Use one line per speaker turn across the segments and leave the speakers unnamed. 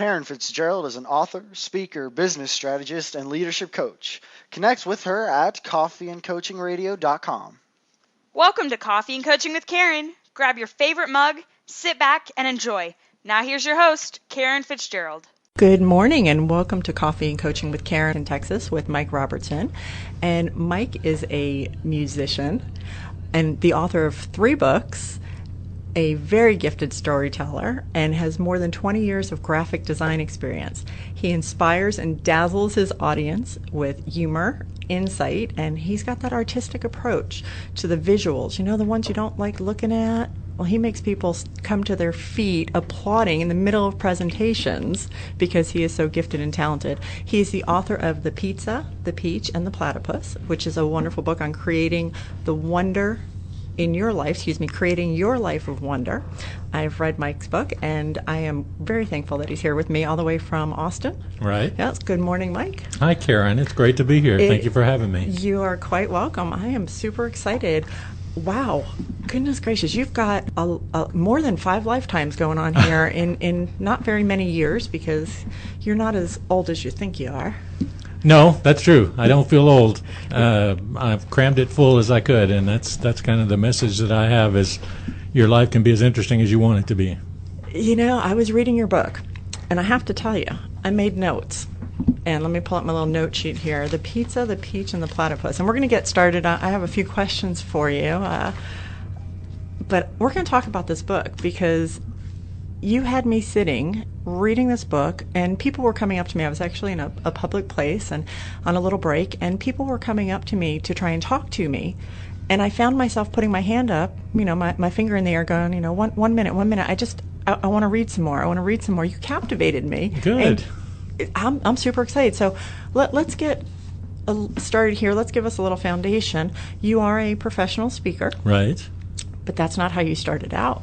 Caryn FitzGerald is an author, speaker, business strategist, and leadership coach. Connect with her at coffeeandcoachingradio.com.
Welcome to Coffee and Coaching with Caryn. Grab your favorite mug, sit back, and enjoy. Now here's your host, Caryn FitzGerald.
Good morning and welcome to Coffee and Coaching with Caryn in Texas with Mike Robertson. And Mike is a musician and the author of 3 books, a very gifted storyteller, and has more than 20 years of graphic design experience. He inspires and dazzles his audience with humor, insight, and he's got that artistic approach to the visuals. You know, the ones you don't like looking at? Well, he makes people come to their feet applauding in the middle of presentations because he is so gifted and talented. He is the author of The Pizza, the Peach, and the Platypus, which is a wonderful book on creating the wonder in your life, creating your life of wonder. I've read Mike's book, and I am very thankful that he's here with me all the way from Austin.
Right.
Yes. Good morning, Mike.
Hi, Caryn. It's great to be here. Thank you for having me.
You are quite welcome. I am super excited. Wow. Goodness gracious. You've got more than 5 lifetimes going on here in not very many years, because you're not as old as you think you are.
No, that's true. I don't feel old. I've crammed it full as I could, and that's kind of the message that I have is your life can be as interesting as you want it to be. You
know, I was reading your book, and I have to tell you, I made notes. And let me pull up my little note sheet here. The Pizza, the Peach, and the Platypus. And we're going to get started. I have a few questions for you. But we're going to talk about this book because you had me sitting reading this book, and people were coming up to me. I was actually in a public place and on a little break, and people were coming up to me to try and talk to me. And I found myself putting my hand up, my finger in the air going, one minute. I want to read some more. You captivated me.
Good.
I'm super excited. So let's get started here. Let's give us a little foundation. You are a professional speaker.
Right.
But that's not how you started out.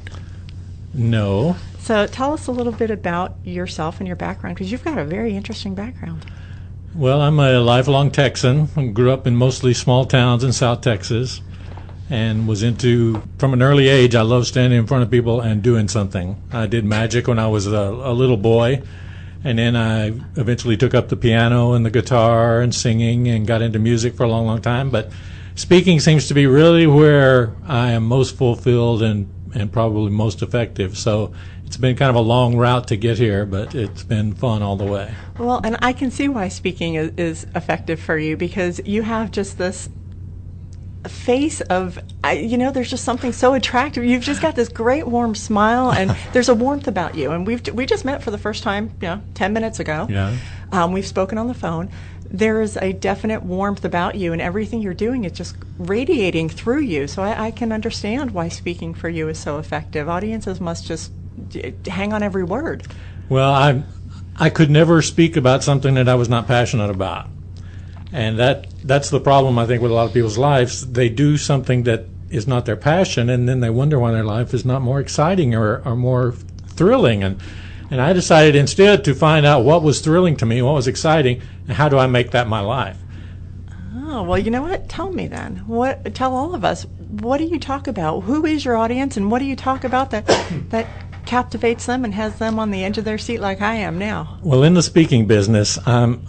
No.
So tell us a little bit about yourself and your background, because you've got a very interesting background.
Well, I'm a lifelong Texan. I grew up in mostly small towns in South Texas and was from an early age, I loved standing in front of people and doing something. I did magic when I was a little boy, and then I eventually took up the piano and the guitar and singing and got into music for a long, long time. But speaking seems to be really where I am most fulfilled and probably most effective. So it's been kind of a long route to get here, but it's been fun all the way.
Well, and I can see why speaking is effective for you, because you have just this face of, there's just something so attractive. You've just got this great warm smile, and there's a warmth about you. And we just met for the first time, 10 minutes ago.
Yeah.
We've spoken on the phone. There is a definite warmth about you, and everything you're doing is just radiating through you. So I can understand why speaking for you is so effective. Audiences must just hang on every word.
Well, I could never speak about something that I was not passionate about. And that's the problem, I think, with a lot of people's lives. They do something that is not their passion, and then they wonder why their life is not more exciting or more thrilling. And I decided instead to find out what was thrilling to me, what was exciting, and how do I make that my life.
Oh, well, you know what? Tell me then. Tell all of us, what do you talk about? Who is your audience, and what do you talk about that captivates them and has them on the edge of their seat like I am now?
Well, in the speaking business, I'm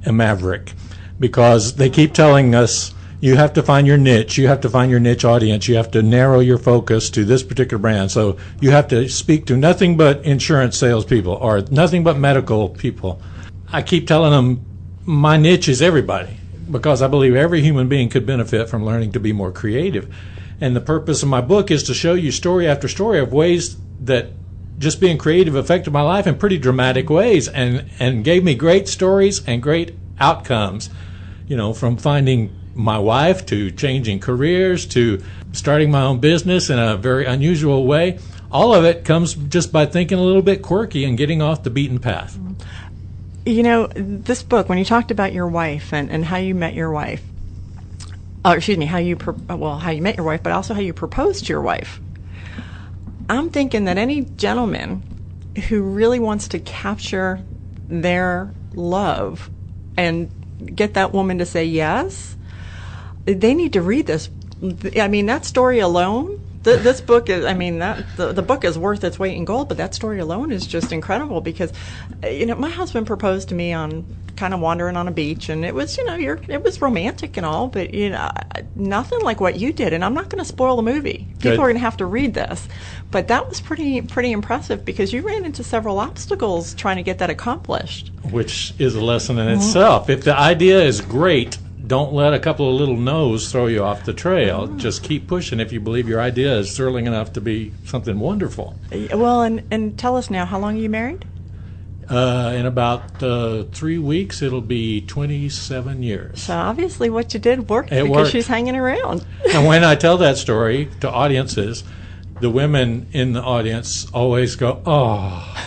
a maverick, because they keep telling us you have to find your niche, you have to find your niche audience, you have to narrow your focus to this particular brand. So you have to speak to nothing but insurance salespeople or nothing but medical people. I keep telling them my niche is everybody, because I believe every human being could benefit from learning to be more creative. And the purpose of my book is to show you story after story of ways that just being creative affected my life in pretty dramatic ways, and gave me great stories and great outcomes, from finding my wife to changing careers to starting my own business in a very unusual way. All of it comes just by thinking a little bit quirky and getting off the beaten path.
This book, when you talked about your wife and how you met your wife, how you met your wife, but also how you proposed to your wife, I'm thinking that any gentleman who really wants to capture their love and get that woman to say yes, they need to read this. I mean, that story alone This book is, I mean, the book is worth its weight in gold, but that story alone is just incredible because, my husband proposed to me on kind of wandering on a beach, and it was, it was romantic and all, but, nothing like what you did. And I'm not going to spoil the movie.
Good.
People are going to have to read this. But that was pretty impressive because you ran into several obstacles trying to get that accomplished.
Which is a lesson in itself. If the idea is great, don't let a couple of little no's throw you off the trail. Just keep pushing if you believe your idea is thrilling enough to be something wonderful.
Well, and tell us now, how long are you married?
In about 3 weeks, it'll be 27 years.
So obviously what you did worked
It
because
worked.
she's hanging around.
And when I tell that story to audiences, the women in the audience always go, oh.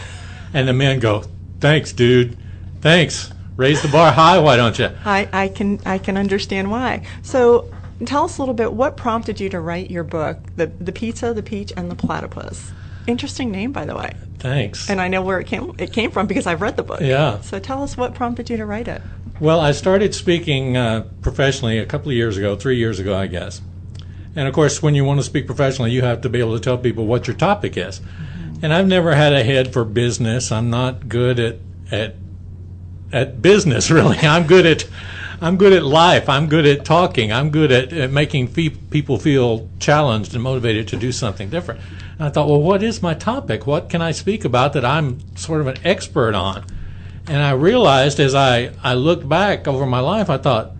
And the men go, thanks, dude. Thanks. Raise the bar high, why don't you?
I can understand why. So tell us a little bit, what prompted you to write your book, The Pizza, the Peach, and the Platypus? Interesting name, by the way.
Thanks.
And I know where it came from because I've read the book.
Yeah.
So tell us what prompted you to write it.
Well, I started speaking professionally a couple of years ago, 3 years ago, I guess. And of course, when you want to speak professionally, you have to be able to tell people what your topic is. And I've never had a head for business. I'm not good at business, really. I'm good at life. I'm good at talking. I'm good at making people feel challenged and motivated to do something different. And I thought, well, what is my topic? What can I speak about that I'm sort of an expert on? And I realized as I looked back over my life, I thought,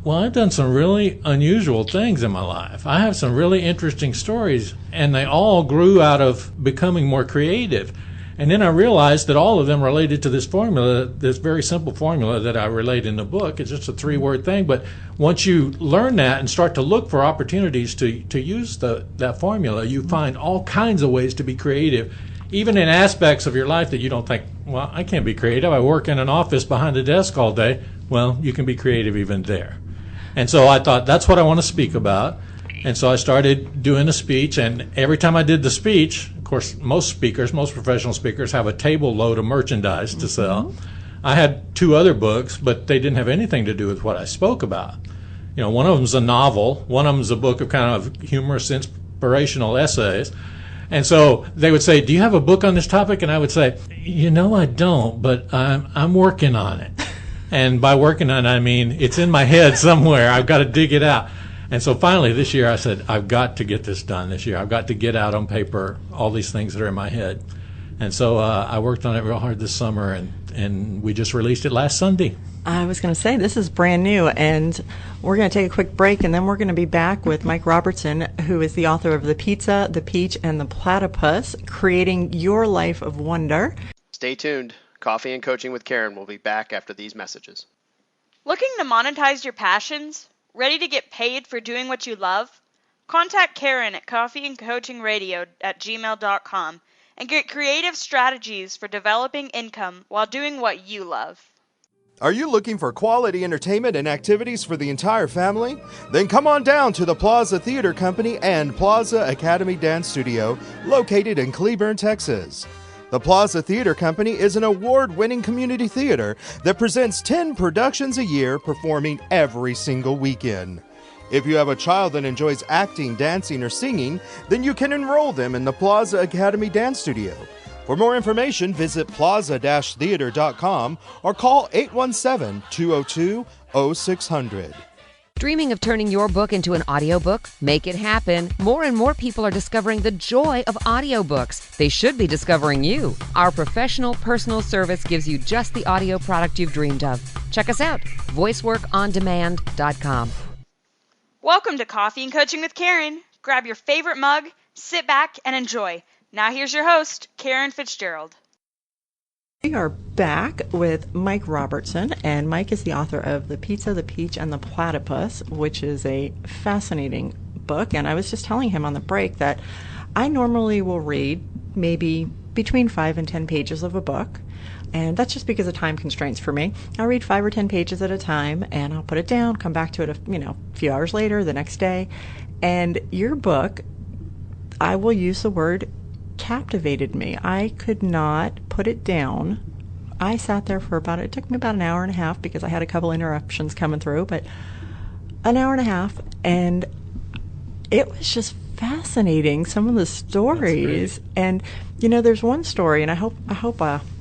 well, I've done some really unusual things in my life. I have some really interesting stories, and they all grew out of becoming more creative. And then I realized that all of them related to this formula, this very simple formula that I relate in the book. It's just a 3-word thing, but once you learn that and start to look for opportunities to use that formula, you find all kinds of ways to be creative, even in aspects of your life that you don't think, well, I can't be creative. I work in an office behind a desk all day. Well, you can be creative even there. And so I thought, that's what I want to speak about. And so I started doing a speech, and every time I did the speech, of course, most professional speakers have a table load of merchandise to sell. I had 2 other books, but they didn't have anything to do with what I spoke about. One of them's a novel, one of them's a book of kind of humorous, inspirational essays. And so they would say, do you have a book on this topic? And I would say, I don't, but I'm working on it. And by working on it, I mean it's in my head somewhere. I've got to dig it out. And so finally this year I said, I've got to get this done this year. I've got to get out on paper all these things that are in my head. And so I worked on it real hard this summer, and we just released it last Sunday.
I was going to say, this is brand new, and we're going to take a quick break, and then we're going to be back with Mike Robertson, who is the author of The Pizza, the Peach, and the Platypus, Creating Your Life of Wonder.
Stay tuned. Coffee and Coaching with Caryn will be back after these messages.
Looking to monetize your passions? Ready to get paid for doing what you love? Contact Caryn at coffeeandcoachingradio@gmail.com and get creative strategies for developing income while doing what you love.
Are you looking for quality entertainment and activities for the entire family? Then come on down to the Plaza Theater Company and Plaza Academy Dance Studio, located in Cleburne, Texas. The Plaza Theater Company is an award-winning community theater that presents 10 productions a year, performing every single weekend. If you have a child that enjoys acting, dancing, or singing, then you can enroll them in the Plaza Academy Dance Studio. For more information, visit plaza-theater.com or call 817-202-0600.
Dreaming of turning your book into an audiobook? Make it happen. More and more people are discovering the joy of audiobooks. They should be discovering you. Our professional personal service gives you just the audio product you've dreamed of. Check us out, voiceworkondemand.com.
Welcome to Coffee and Coaching with Caryn. Grab your favorite mug, sit back, and enjoy. Now here's your host, Caryn FitzGerald.
We are back with Mike Robertson, and Mike is the author of The Pizza, the Peach, and the Platypus, which is a fascinating book. And I was just telling him on the break that I normally will read maybe between 5 and 10 pages of a book, and that's just because of time constraints for me. I'll read 5 or 10 pages at a time, and I'll put it down, come back to it a few hours later, the next day. And your book, I will use the word captivated me. I could not put it down. I sat there for it took me about an hour and a half because I had a couple interruptions coming through, but an hour and a half, and it was just fascinating, some of the stories. And there's one story, and I hope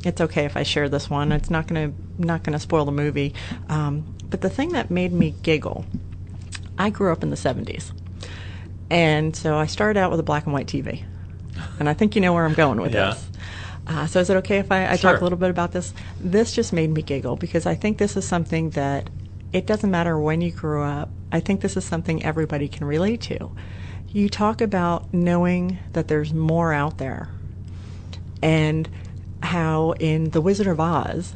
it's okay if I share this one. It's not gonna spoil the movie. But the thing that made me giggle, I grew up in the 70s, and so I started out with a black and white TV. And I think you know where I'm going with this. So is it okay if I
Sure.
talk a little bit about this? This just made me giggle because I think this is something that it doesn't matter when you grew up. I think this is something everybody can relate to. You talk about knowing that there's more out there, and how in The Wizard of Oz,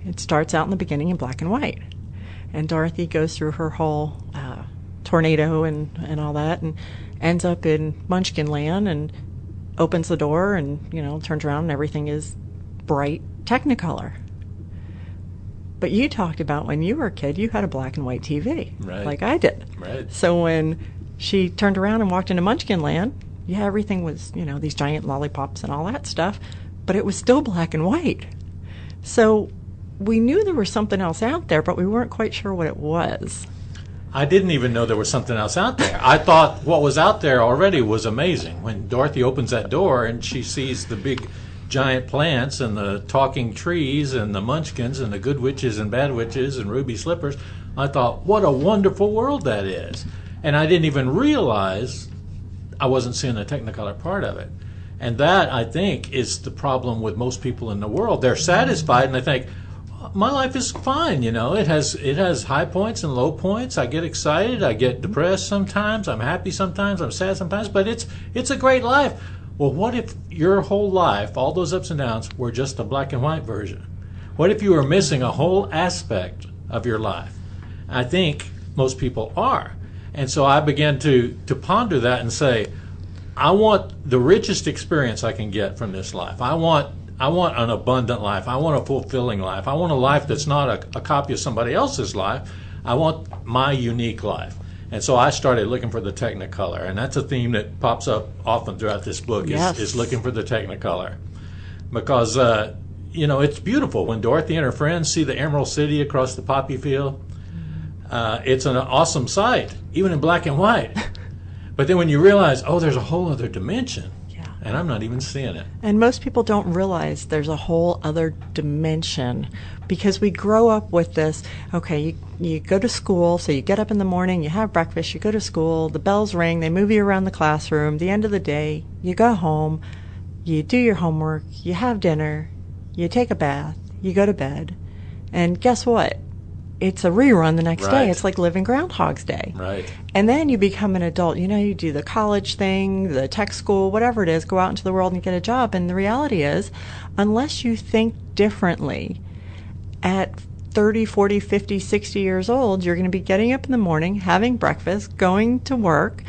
it starts out in the beginning in black and white. And Dorothy goes through her whole tornado and all that, and ends up in Munchkin Land and opens the door and, turns around and everything is bright Technicolor. But you talked about when you were a kid, you had a black and white TV,
Right.
like I did.
Right.
So when she turned around and walked into Munchkin Land, everything was, these giant lollipops and all that stuff, but it was still black and white. So we knew there was something else out there, but we weren't quite sure what it was.
I didn't even know there was something else out there. I thought what was out there already was amazing. When Dorothy opens that door and she sees the big giant plants and the talking trees and the munchkins and the good witches and bad witches and ruby slippers, I thought, what a wonderful world that is. And I didn't even realize I wasn't seeing the Technicolor part of it. And that, I think, is the problem with most people in the world. They're satisfied and they think, my life is fine, It has high points and low points. I get excited, I get depressed sometimes, I'm happy sometimes, I'm sad sometimes, but it's a great life. Well, what if your whole life, all those ups and downs, were just a black and white version? What if you were missing a whole aspect of your life? I think most people are. And so I began to ponder that and say, I want the richest experience I can get from this life. I want an abundant life. I want a fulfilling life. I want a life that's not a copy of somebody else's life. I want my unique life. And so I started looking for the Technicolor. And that's a theme that pops up often throughout this book, is looking for the Technicolor. Because, it's beautiful. When Dorothy and her friends see the Emerald City across the poppy field, it's an awesome sight, even in black and white. But then when you realize, there's a whole other dimension, and I'm not even seeing it.
And most people don't realize there's a whole other dimension because we grow up with this, okay, you go to school, so you get up in the morning, you have breakfast, you go to school, the bells ring, they move you around the classroom, the end of the day, you go home, you do your homework, you have dinner, you take a bath, you go to bed, and guess what? It's a rerun the next day. It's like living Groundhog's Day.
Right.
And then you become an adult. You do the college thing, the tech school, whatever it is, go out into the world and get a job. And the reality is, unless you think differently, at 30, 40, 50, 60 years old, you're going to be getting up in the morning, having breakfast, going to work,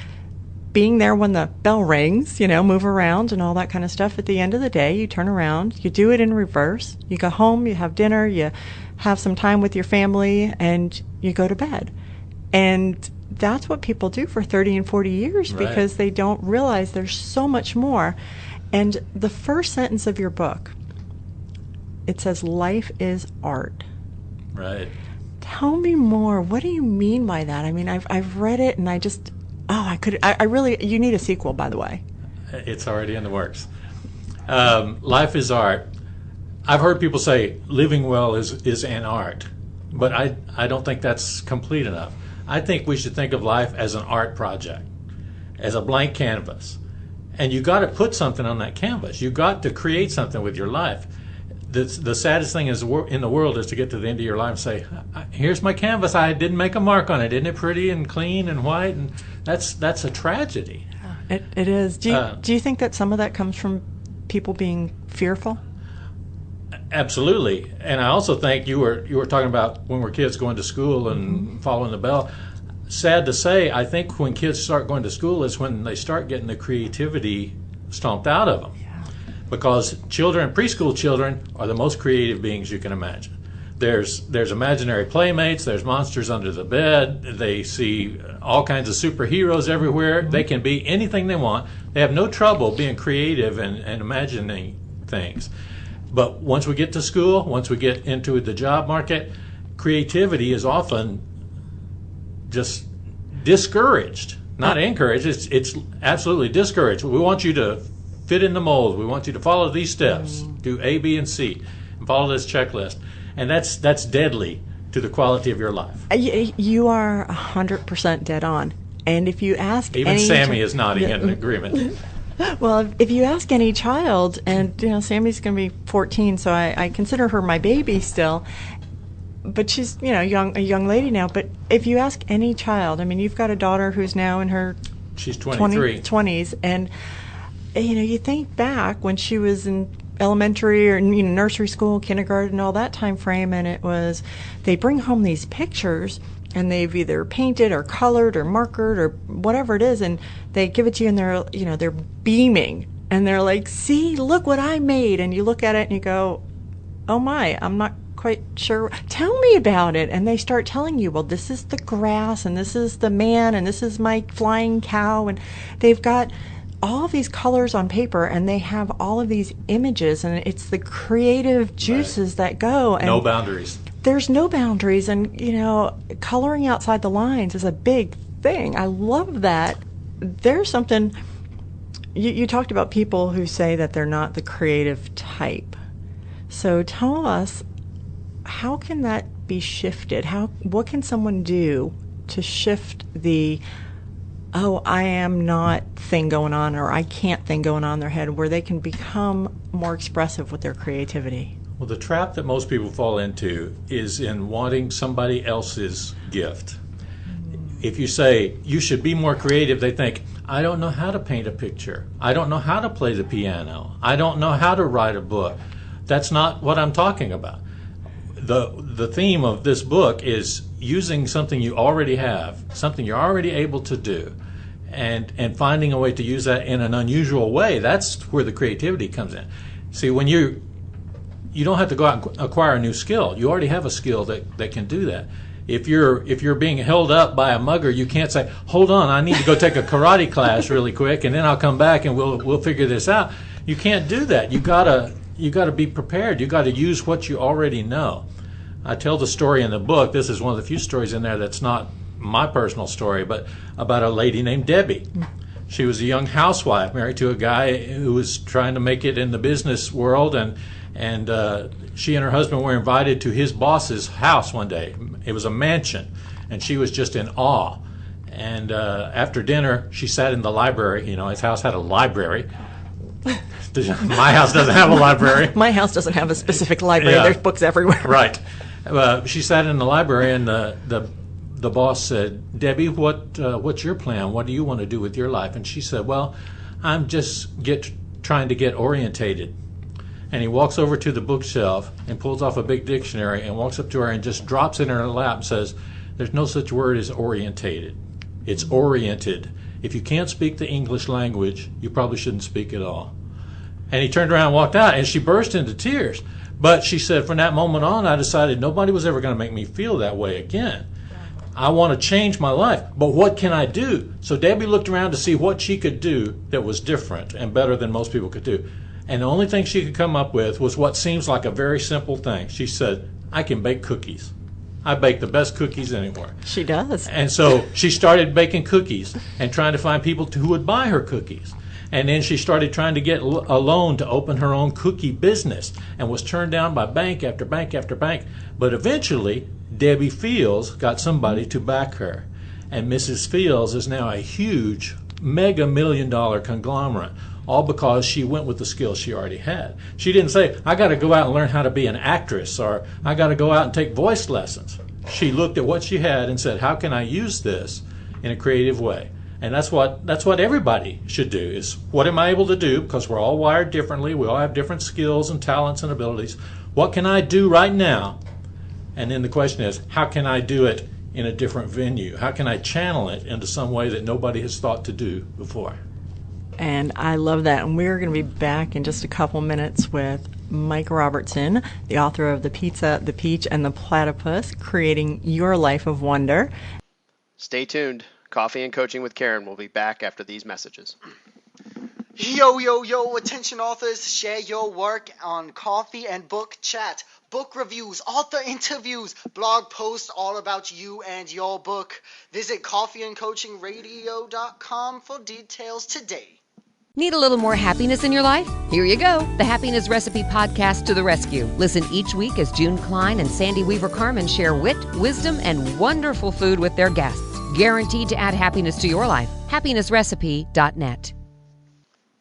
being there when the bell rings, move around and all that kind of stuff. At the end of the day, you turn around, you do it in reverse. You go home, you have dinner, you have some time with your family, and you go to bed. And that's what people do for 30 and 40 years because they don't realize there's so much more. And the first sentence of your book, it says, life is art.
Right.
Tell me more. What do you mean by that? I mean, I've read it and I just, I really, you need a sequel, by the way.
It's already in the works. Life is art. I've heard people say living well is an art, but I don't think that's complete enough. I think we should think of life as an art project, as a blank canvas. And you got to put something on that canvas. You got to create something with your life. The saddest thing in the world is to get to the end of your life and say, here's my canvas. I didn't make a mark on it. Isn't it pretty and clean and white? And that's a tragedy.
It is. Do you think that some of that comes from people being fearful?
Absolutely. And I also think you were talking about when we're kids going to school and following the bell. Sad to say, I think when kids start going to school is when they start getting the creativity stomped out of them. Yeah. Because preschool children are the most creative beings you can imagine. There's imaginary playmates, there's monsters under the bed, they see all kinds of superheroes everywhere. They can be anything they want. They have no trouble being creative and imagining things. But once we get to school, once we get into the job market, creativity is often just discouraged Not encourage. It's absolutely discourage. We want you to fit in the mold. We want you to follow these steps. Do A, B, and C, and follow this checklist. And that's deadly to the quality of your life.
You are 100% dead on. And if you ask
even Sammy is nodding in agreement.
Well, if you ask any child, and Sammy's going to be 14, so I consider her my baby still. But she's, a young lady now. But if you ask any child, I mean, you've got a daughter who's now in her
she's 23.
20s, and you think back when she was in elementary or nursery school, kindergarten, all that time frame, and it was they bring home these pictures and they've either painted or colored or markered or whatever it is, and they give it to you and they're beaming and they're like, "See, look what I made," and you look at it and you go, "Oh my, I'm not quite sure. Tell me about it." And they start telling you, well, this is the grass and this is the man and this is my flying cow, and they've got all of these colors on paper and they have all of these images, and it's the creative juices that go. And
no boundaries.
There's no boundaries, and coloring outside the lines is a big thing. I love that. There's something you talked about, people who say that they're not the creative type. So tell us, how can that be shifted? What can someone do to shift the I am not thing going on, or I can't thing going on in their head, where they can become more expressive with their creativity?
Well, the trap that most people fall into is in wanting somebody else's gift. If you say, you should be more creative, they think, I don't know how to paint a picture. I don't know how to play the piano. I don't know how to write a book. That's not what I'm talking about. The theme of this book is using something you already have, something you're already able to do, and finding a way to use that in an unusual way. That's where the creativity comes in. See, when you don't have to go out and acquire a new skill. You already have a skill that can do that. If you're being held up by a mugger, you can't say, "Hold on, I need to go take a karate class really quick, and then I'll come back and we'll figure this out." You can't do that. You gotta be prepared. You got to use what you already know. I tell the story in the book. This is one of the few stories in there that's not my personal story, but about a lady named Debbie. She was a young housewife married to a guy who was trying to make it in the business world, and she and her husband were invited to his boss's house one day. It was a mansion, and she was just in awe. And after dinner, she sat in the library. His house had a library. My house doesn't have a library.
My house doesn't have a specific library.
Yeah.
There's books everywhere.
Right. She sat in the library, and the boss said, "Debbie, what's your plan? What do you want to do with your life?" And she said, "Well, I'm just trying to get orientated." And he walks over to the bookshelf and pulls off a big dictionary and walks up to her and just drops it in her lap and says, "There's no such word as orientated. It's oriented. If you can't speak the English language, you probably shouldn't speak at all." And he turned around and walked out, and she burst into tears. But she said, from that moment on, I decided nobody was ever going to make me feel that way again. I want to change my life, but what can I do? So Debbie looked around to see what she could do that was different and better than most people could do. And the only thing she could come up with was what seems like a very simple thing. She said, "I can bake cookies. I bake the best cookies anywhere."
She does.
And so she started baking cookies and trying to find people who would buy her cookies. And then she started trying to get a loan to open her own cookie business, and was turned down by bank after bank after bank. But eventually, Debbie Fields got somebody to back her. And Mrs. Fields is now a huge, mega $1-million conglomerate, all because she went with the skills she already had. She didn't say, "I got to go out and learn how to be an actress," or "I got to go out and take voice lessons." She looked at what she had and said, "How can I use this in a creative way?" And that's what everybody should do, is what am I able to do? Because we're all wired differently. We all have different skills and talents and abilities. What can I do right now? And then the question is, how can I do it in a different venue? How can I channel it into some way that nobody has thought to do before?
And I love that. And we're going to be back in just a couple minutes with Mike Robertson, the author of The Pizza, the Peach, and the Platypus, Creating Your Life of Wonder.
Stay tuned. Coffee and Coaching with Caryn will be back after these messages.
Yo, attention authors, share your work on Coffee and Book Chat. Book reviews, author interviews, blog posts all about you and your book. Visit coffeeandcoachingradio.com for details today.
Need a little more happiness in your life? Here you go. The Happiness Recipe Podcast to the rescue. Listen each week as June Klein and Sandy Weaver Carmen share wit, wisdom, and wonderful food with their guests. Guaranteed to add happiness to your life. happinessrecipe.net.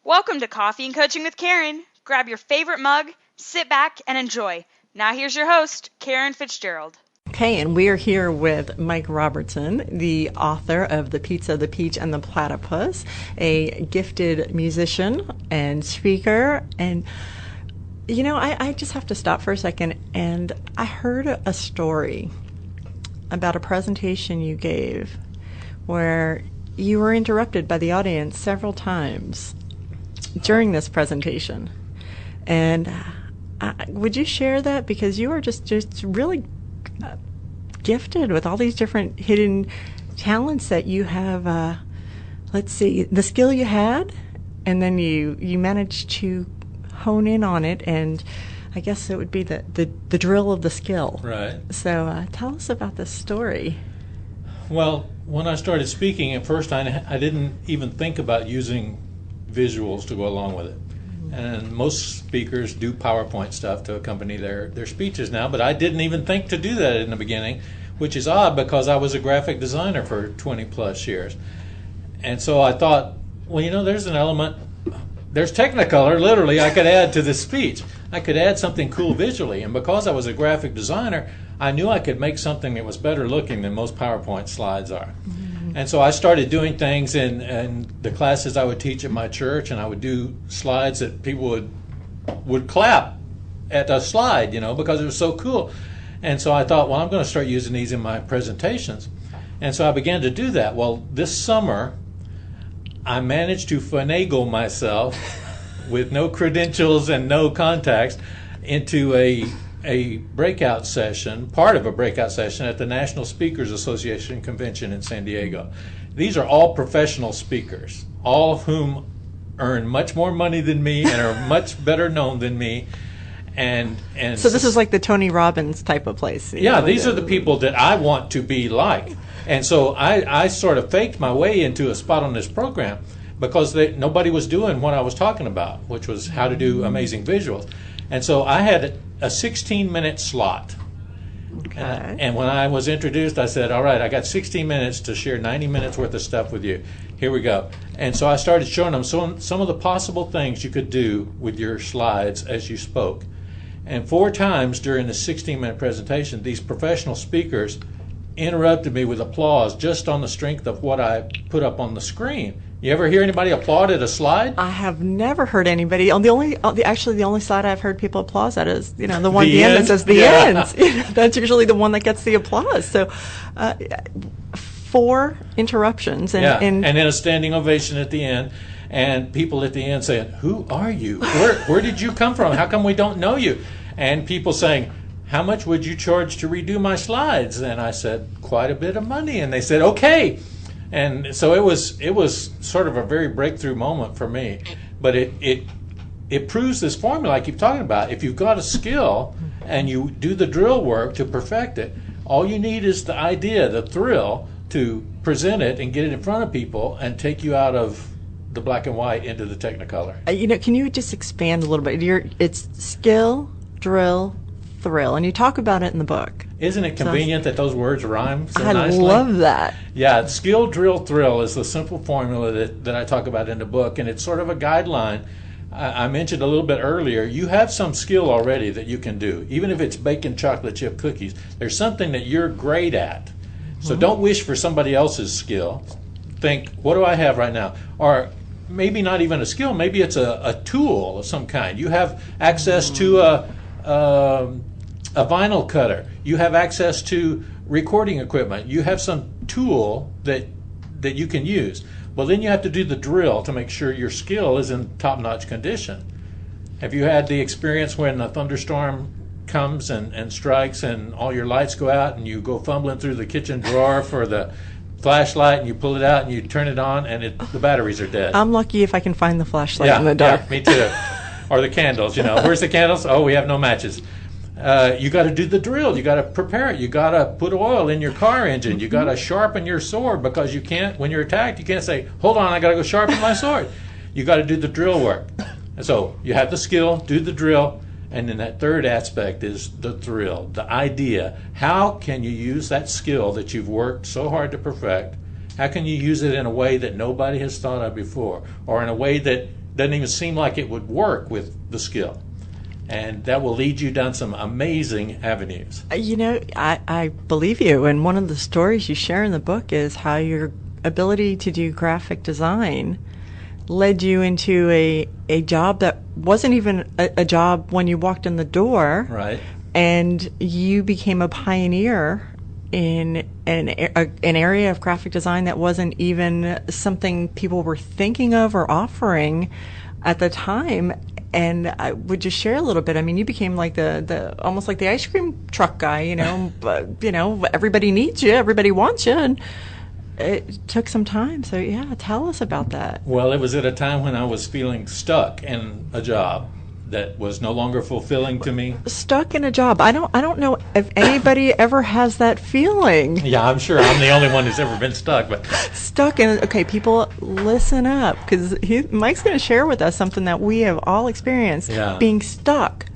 Welcome to Coffee and Coaching with Caryn. Grab your favorite mug, sit back, and enjoy. Now here's your host, Caryn FitzGerald.
Okay, and we are here with Mike Robertson, the author of The Pizza, the Peach, and the Platypus, a gifted musician and speaker. And, you know, I just have to stop for a second. And I heard a story about a presentation you gave where you were interrupted by the audience several times during this presentation. And would you share that? Because you are just really gifted with all these different hidden talents that you have. Let's see, the skill you had, and then you managed to hone in on it, and I guess it would be the drill of the skill.
Right.
So tell us about this story.
Well, when I started speaking, at first I didn't even think about using visuals to go along with it. And most speakers do PowerPoint stuff to accompany their speeches now, but I didn't even think to do that in the beginning, which is odd because I was a graphic designer for 20 plus years. And so I thought, well, you know, there's an element, there's Technicolor, literally, I could add to this speech. I could add something cool visually, and because I was a graphic designer, I knew I could make something that was better looking than most PowerPoint slides are. And so I started doing things in the classes I would teach at my church, and I would do slides that people would clap at a slide, you know, because it was so cool. And so I thought, well, I'm going to start using these in my presentations. And so I began to do that. Well, this summer, I managed to finagle myself with no credentials and no contacts into a breakout session, part of a breakout session at the National Speakers Association convention in San Diego. These are all professional speakers, all of whom earn much more money than me and are much better known than me. And
so this is like the Tony Robbins type of place.
Yeah, these are the people that I want to be like. And so I sort of faked my way into a spot on this program because nobody was doing what I was talking about, which was how to do amazing visuals. And so I had a 16-minute slot.
Okay.
And when I was introduced, I said, all right, I got 16 minutes to share 90 minutes worth of stuff with you. Here we go. And so I started showing them some of the possible things you could do with your slides as you spoke. And 4 times during the 16-minute presentation, these professional speakers interrupted me with applause just on the strength of what I put up on the screen. You ever hear anybody applaud at a slide?
I have never heard anybody. The only slide I've heard people applaud at is, you know, the one at the end that says the end. You know, that's usually the one that gets the applause. So, 4 interruptions and
then a standing ovation at the end, and people at the end saying, "Who are you? Where did you come from? How come we don't know you?" And people saying, "How much would you charge to redo my slides?" And I said, "Quite a bit of money." And they said, "Okay." And so it was sort of a very breakthrough moment for me, but it proves this formula I keep talking about. If you've got a skill and you do the drill work to perfect it, all you need is the idea, the thrill, to present it and get it in front of people and take you out of the black and white into the Technicolor.
You know, can you just expand a little bit? It's skill, drill, thrill, and you talk about it in the book.
Isn't it convenient that those words rhyme so
I
nicely?
love that.
Yeah, skill, drill, thrill is the simple formula that I talk about in the book, and it's sort of a guideline. I mentioned a little bit earlier, you have some skill already that you can do. Even if it's baking chocolate chip cookies, there's something that you're great at. So don't wish for somebody else's skill. Think, what do I have right now? Or maybe not even a skill, maybe it's a tool of some kind. You have access to a vinyl cutter. You have access to recording equipment. You have some tool that you can use. Well, then you have to do the drill to make sure your skill is in top-notch condition. Have you had the experience when a thunderstorm comes and strikes and all your lights go out and you go fumbling through the kitchen drawer for the flashlight and you pull it out and you turn it on and the batteries are dead.
I'm lucky if I can find the flashlight in the dark.
Yeah, me too. Or the candles, Where's the candles? Oh, we have no matches. You got to do the drill. You got to prepare it. You got to put oil in your car engine. You got to sharpen your sword, because you can't, when you're attacked, you can't say, hold on, I got to go sharpen my sword. You got to do the drill work. And so you have the skill, do the drill, and then that third aspect is the thrill, the idea. How can you use that skill that you've worked so hard to perfect? How can you use it in a way that nobody has thought of before, or in a way that doesn't even seem like it would work with the skill? And that will lead you down some amazing avenues.
I believe you. And one of the stories you share in the book is how your ability to do graphic design led you into a job that wasn't even a job when you walked in the door.
Right.
And you became a pioneer in an area of graphic design that wasn't even something people were thinking of or offering at the time. And I would just share a little bit. I mean, you became like the almost like the ice cream truck guy, but, everybody needs you, everybody wants you, and it took some time. So, yeah, tell us about that.
Well, it was at a time when I was feeling stuck in a job that was no longer fulfilling to me.
Stuck in a job. I don't know if anybody ever has that feeling.
Yeah, I'm sure I'm the only one who's ever been stuck. But
stuck in. Okay, people, listen up, because Mike's going to share with us something that we have all experienced.
Yeah.
Being stuck.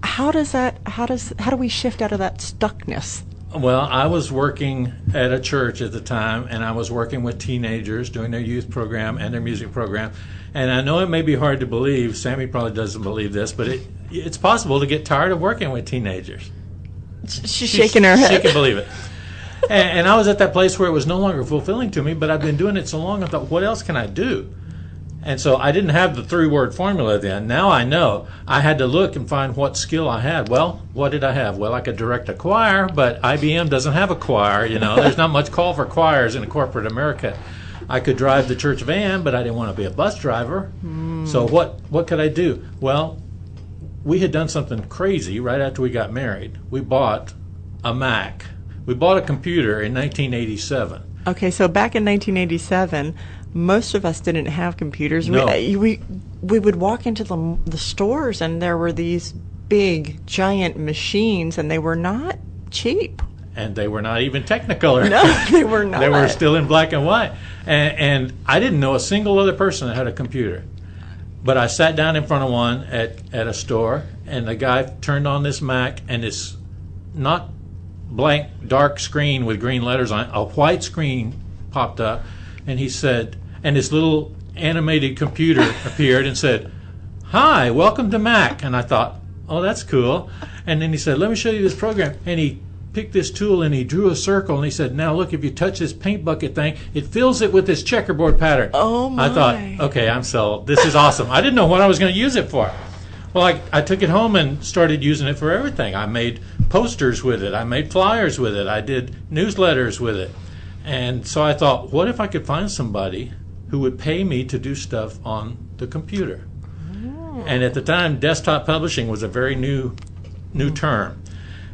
How do we shift out of that stuckness?
Well, I was working at a church at the time, and I was working with teenagers doing their youth program and their music program. And I know it may be hard to believe, Sammy probably doesn't believe this, but it's possible to get tired of working with teenagers.
She's shaking her head.
She can believe it. And I was at that place where it was no longer fulfilling to me, but I've been doing it so long, I thought, what else can I do? And so I didn't have the 3-word formula then. Now I know. I had to look and find what skill I had. Well, what did I have? Well, I could direct a choir, but IBM doesn't have a choir. There's not much call for choirs in corporate America. I could drive the church van, but I didn't want to be a bus driver. So what could I do? Well, we had done something crazy right after we got married. We bought a Mac. We bought a computer in 1987.
Okay, so back in 1987, most of us didn't have computers.
No.
We would walk into the stores, and there were these big, giant machines, and they were not cheap.
And they were not even Technicolor.
No, they were not.
They were still in black and white. And I didn't know a single other person that had a computer. But I sat down in front of one at a store, and the guy turned on this Mac, and it's not blank, dark screen with green letters on it. A white screen popped up, and he said, and this little animated computer appeared and said, "Hi, welcome to Mac." And I thought, oh, that's cool. And then he said, "Let me show you this program." And he picked this tool and he drew a circle, and he said, "Now look, if you touch this paint bucket thing, it fills it with this checkerboard pattern."
Oh my.
I thought, okay, I'm sold. This is awesome. I didn't know what I was going to use it for. Well, I took it home and started using it for everything. I made posters with it. I made flyers with it. I did newsletters with it. And so I thought, what if I could find somebody who would pay me to do stuff on the computer? And at the time, desktop publishing was a very new term.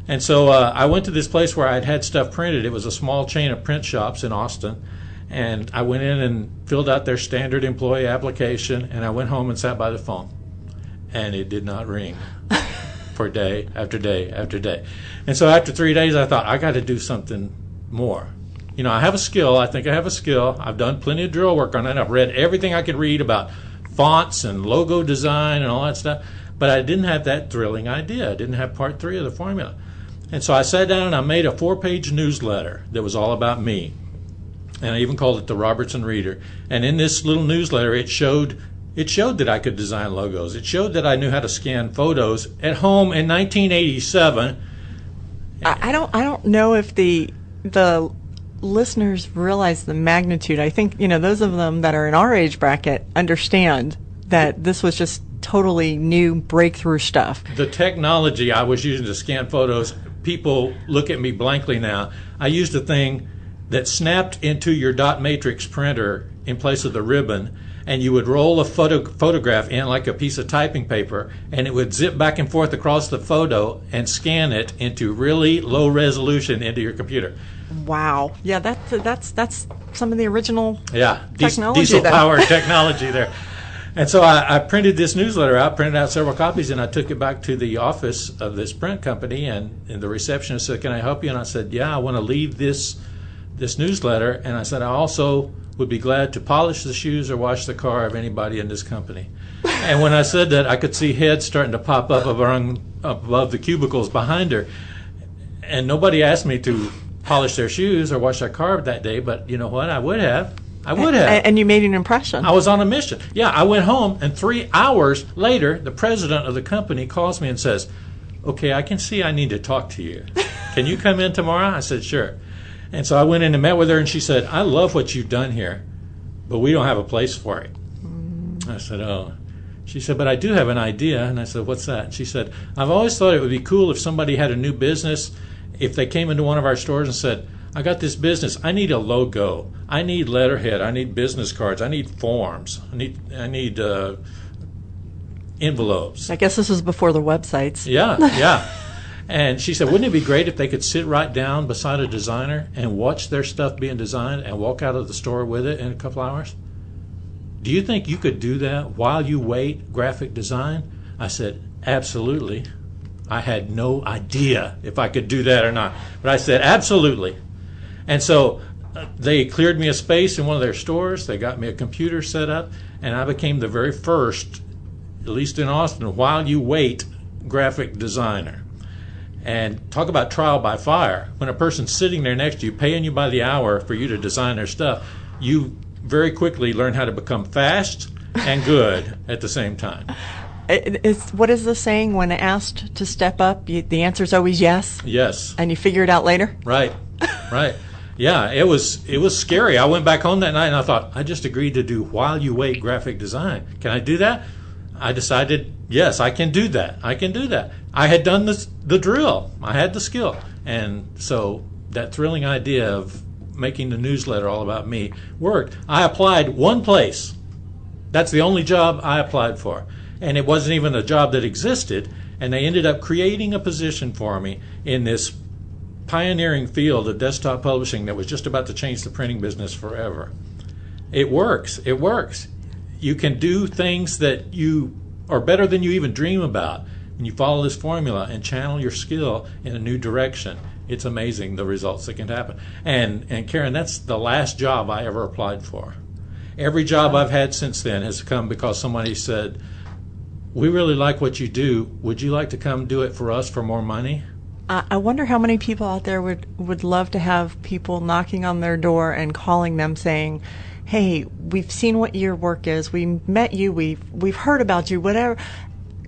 And so I went to this place where I'd had stuff printed. It was a small chain of print shops in Austin. And I went in and filled out their standard employee application, and I went home and sat by the phone. And it did not ring for day after day after day. And so after 3 days, I thought, I got to do something more. I have a skill. I think I have a skill. I've done plenty of drill work on it. I've read everything I could read about fonts and logo design and all that stuff. But I didn't have that thrilling idea. I didn't have part 3 of the formula. And so I sat down and I made a 4-page newsletter that was all about me. And I even called it the Robertson Reader. And in this little newsletter, it showed that I could design logos. It showed that I knew how to scan photos at home in 1987.
I don't know if the listeners realize the magnitude. I think, those of them that are in our age bracket understand that this was just totally new breakthrough stuff.
The technology I was using to scan photos, people look at me blankly now. I used a thing that snapped into your dot matrix printer in place of the ribbon, and you would roll a photograph in like a piece of typing paper, and it would zip back and forth across the photo and scan it into really low resolution into your computer.
Wow. Yeah, that's some of the original technology
diesel
there.
powered technology there. And so I printed this newsletter out, printed out several copies, and I took it back to the office of this print company, and the receptionist said, "Can I help you?" And I said, "Yeah, I want to leave this newsletter." And I said, "I also would be glad to polish the shoes or wash the car of anybody in this company." And when I said that, I could see heads starting to pop up above the cubicles behind her. And nobody asked me to polish their shoes or wash their car that day, but you know what? I would have.
And you made an impression.
I was on a mission. Yeah, I went home, and 3 hours later, the president of the company calls me and says, "Okay, I can see I need to talk to you. Can you come in tomorrow?" I said, "Sure." And so I went in and met with her, and she said, "I love what you've done here, but we don't have a place for it." I said, "Oh." She said, "But I do have an idea." And I said, "What's that?" And she said, "I've always thought it would be cool if somebody had a new business, if they came into one of our stores and said, 'I got this business. I need a logo. I need letterhead. I need business cards. I need forms. I need envelopes.'"
I guess this was before the websites.
Yeah. And she said, "Wouldn't it be great if they could sit right down beside a designer and watch their stuff being designed and walk out of the store with it in a couple hours? Do you think you could do that while you wait graphic design?" I said, "Absolutely." I had no idea if I could do that or not, but I said, "Absolutely." And so they cleared me a space in one of their stores. They got me a computer set up, and I became the very first, at least in Austin, while you wait graphic designer. And talk about trial by fire. When a person's sitting there next to you, paying you by the hour for you to design their stuff, you very quickly learn how to become fast and good at the same time.
What is the saying? When asked to step up, the answer is always yes?
Yes.
And you figure it out later?
Right. Yeah, it was scary. I went back home that night and I thought, I just agreed to do while you wait graphic design. Can I do that? I decided, yes, I can do that. I had done the drill. I had the skill. And so that thrilling idea of making the newsletter all about me worked. I applied one place. That's the only job I applied for. And it wasn't even a job that existed. And they ended up creating a position for me in this pioneering field of desktop publishing that was just about to change the printing business forever. It works. You can do things that you are better than you even dream about. When you follow this formula and channel your skill in a new direction, it's amazing the results that can happen. And Caryn, that's the last job I ever applied for. Every job I've had since then has come because somebody said, "We really like what you do. Would you like to come do it for us for more money?"
I wonder how many people out there would love to have people knocking on their door and calling them saying, "Hey, we've seen what your work is. We met you. We've heard about you. Whatever.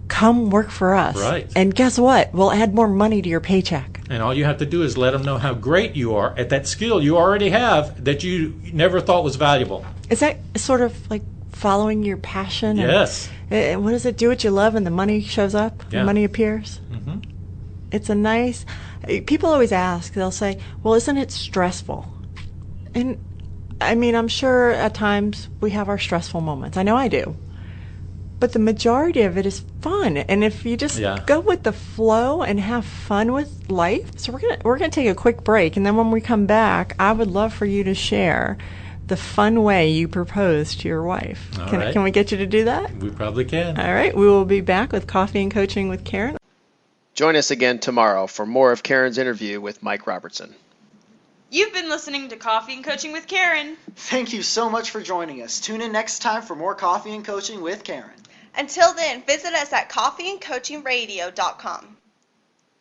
Come work for us."
Right.
And guess what? We'll add more money to your paycheck.
And all you have to do is let them know how great you are at that skill you already have that you never thought was valuable.
Is that sort of like following your passion?
Yes.
And what does it? Do what you love and the money shows up?
Yeah.
The money appears?
Mm-hmm.
It's a nice... People always ask, they'll say, "Well, isn't it stressful?" And I mean, I'm sure at times we have our stressful moments. I know I do. But the majority of it is fun. And if you just go with the flow and have fun with life. So we're gonna take a quick break, and then when we come back, I would love for you to share the fun way you propose to your wife. Can we get you to do that?
We probably can.
All right. We will be back with Coffee and Coaching with Caryn.
Join us again tomorrow for more of Caryn's interview with Mike Robertson.
You've been listening to Coffee and Coaching with Caryn.
Thank you so much for joining us. Tune in next time for more Coffee and Coaching with Caryn.
Until then, visit us at coffeeandcoachingradio.com.